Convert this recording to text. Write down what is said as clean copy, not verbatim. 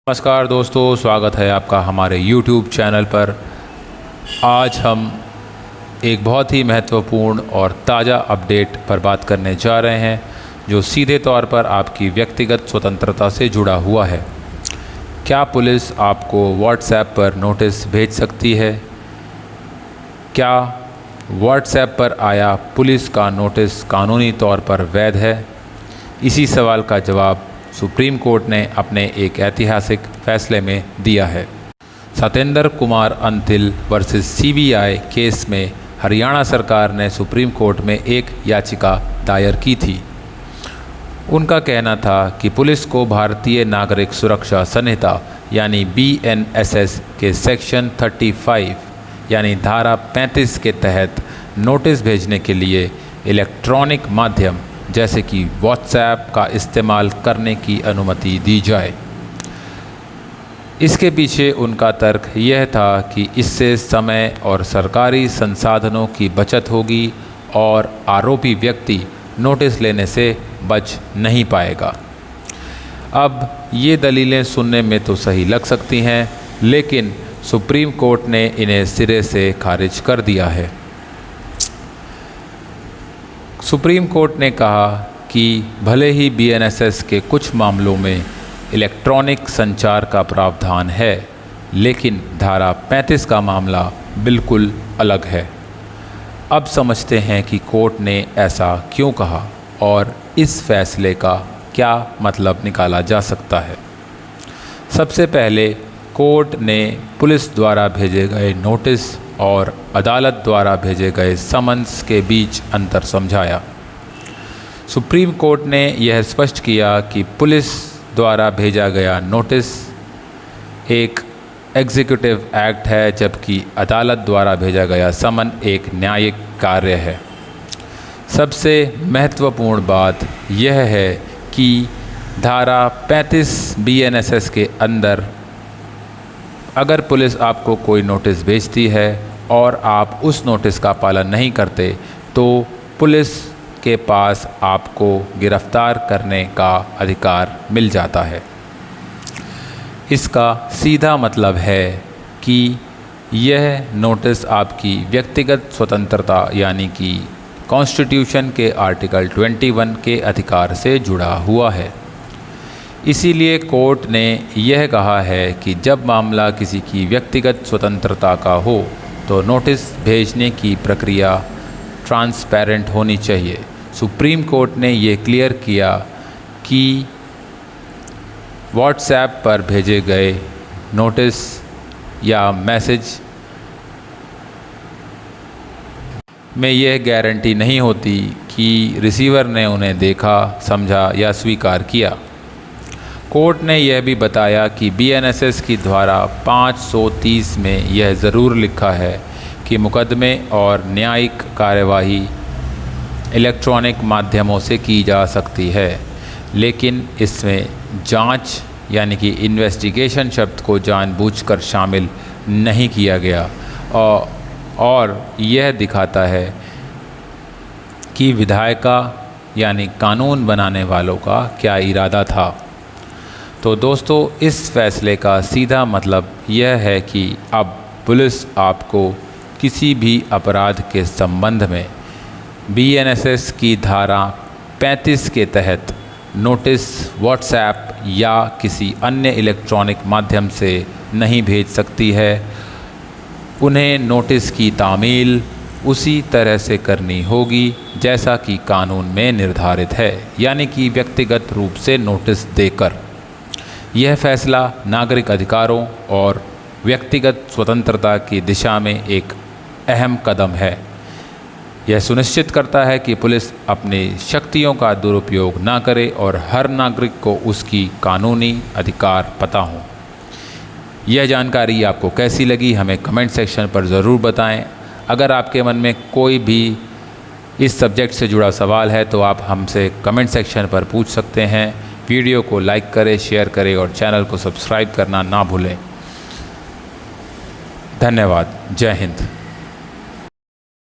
नमस्कार दोस्तों, स्वागत है आपका हमारे YouTube चैनल पर। आज हम एक बहुत ही महत्वपूर्ण और ताज़ा अपडेट पर बात करने जा रहे हैं जो सीधे तौर पर आपकी व्यक्तिगत स्वतंत्रता से जुड़ा हुआ है। क्या पुलिस आपको WhatsApp पर नोटिस भेज सकती है? क्या WhatsApp पर आया पुलिस का नोटिस कानूनी तौर पर वैध है? इसी सवाल का जवाब सुप्रीम कोर्ट ने अपने एक ऐतिहासिक फैसले में दिया है। Satendra Kumar Antil versus CBI case में हरियाणा सरकार ने सुप्रीम कोर्ट में एक याचिका दायर की थी। उनका कहना था कि पुलिस को भारतीय नागरिक सुरक्षा संहिता यानी BNSS के सेक्शन 35 यानी धारा 35 के तहत नोटिस भेजने के लिए इलेक्ट्रॉनिक माध्यम जैसे कि WhatsApp का इस्तेमाल करने की अनुमति दी जाए। इसके पीछे उनका तर्क यह था कि इससे समय और सरकारी संसाधनों की बचत होगी और आरोपी व्यक्ति नोटिस लेने से बच नहीं पाएगा। अब ये दलीलें सुनने में तो सही लग सकती हैं, लेकिन सुप्रीम कोर्ट ने इन्हें सिरे से खारिज कर दिया है। सुप्रीम कोर्ट ने कहा कि भले ही BNSS के कुछ मामलों में इलेक्ट्रॉनिक संचार का प्रावधान है, लेकिन धारा 35 का मामला बिल्कुल अलग है। अब समझते हैं कि कोर्ट ने ऐसा क्यों कहा और इस फैसले का क्या मतलब निकाला जा सकता है। सबसे पहले कोर्ट ने पुलिस द्वारा भेजे गए नोटिस और अदालत द्वारा भेजे गए समन्स के बीच अंतर समझाया। सुप्रीम कोर्ट ने यह स्पष्ट किया कि पुलिस द्वारा भेजा गया नोटिस एक एग्जीक्यूटिव एक्ट है, जबकि अदालत द्वारा भेजा गया समन एक न्यायिक कार्य है। सबसे महत्वपूर्ण बात यह है कि धारा 35 BNSS के अंदर अगर पुलिस आपको कोई नोटिस भेजती है और आप उस नोटिस का पालन नहीं करते तो पुलिस के पास आपको गिरफ्तार करने का अधिकार मिल जाता है। इसका सीधा मतलब है कि यह नोटिस आपकी व्यक्तिगत स्वतंत्रता यानी कि कॉन्स्टिट्यूशन के आर्टिकल 21 के अधिकार से जुड़ा हुआ है। इसीलिए कोर्ट ने यह कहा है कि जब मामला किसी की व्यक्तिगत स्वतंत्रता का हो तो नोटिस भेजने की प्रक्रिया ट्रांसपेरेंट होनी चाहिए। सुप्रीम कोर्ट ने ये क्लियर किया कि WhatsApp पर भेजे गए नोटिस या मैसेज में यह गारंटी नहीं होती कि रिसीवर ने उन्हें देखा, समझा या स्वीकार किया। कोर्ट ने यह भी बताया कि BNSS की धारा 530 में यह ज़रूर लिखा है कि मुकदमे और न्यायिक कार्यवाही इलेक्ट्रॉनिक माध्यमों से की जा सकती है, लेकिन इसमें जांच यानी कि इन्वेस्टिगेशन शब्द को जानबूझकर शामिल नहीं किया गया और यह दिखाता है कि विधायिका यानी कानून बनाने वालों का क्या इरादा था। तो दोस्तों, इस फैसले का सीधा मतलब यह है कि अब पुलिस आपको किसी भी अपराध के संबंध में BNSS की धारा 35 के तहत नोटिस WhatsApp या किसी अन्य इलेक्ट्रॉनिक माध्यम से नहीं भेज सकती है। उन्हें नोटिस की तामील उसी तरह से करनी होगी जैसा कि कानून में निर्धारित है, यानी कि व्यक्तिगत रूप से नोटिस देकर। यह फैसला नागरिक अधिकारों और व्यक्तिगत स्वतंत्रता की दिशा में एक अहम कदम है। यह सुनिश्चित करता है कि पुलिस अपनी शक्तियों का दुरुपयोग ना करे और हर नागरिक को उसकी कानूनी अधिकार पता हो। यह जानकारी आपको कैसी लगी हमें कमेंट सेक्शन पर ज़रूर बताएं। अगर आपके मन में कोई भी इस सब्जेक्ट से जुड़ा सवाल है तो आप हमसे कमेंट सेक्शन पर पूछ सकते हैं। वीडियो को लाइक करें, शेयर करें और चैनल को सब्सक्राइब करना ना भूलें। धन्यवाद। जय हिंद।